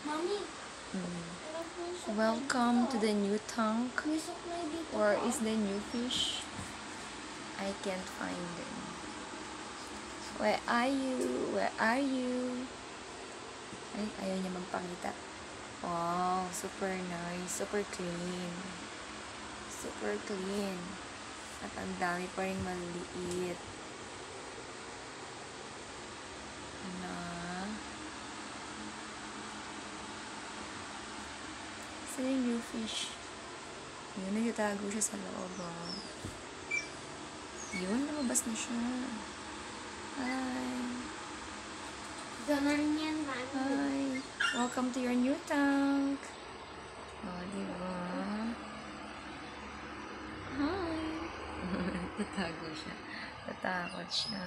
Mommy, Welcome to the new tank. Where is the new fish? I can't find them. Where are you? Where are you? Ay, ayaw niya magpakita. Wow, super nice. Super clean. Super clean. At ang dami pa rin maliit. Na. Saan yung new fish? Yun, nagtatago siya sa loob. Oh. Yun, lumabas na siya. Hi. ganun yan, Mommy. Hi. Welcome to your new tank. Oh, diba? Hi. Tatago siya. Tatakot siya.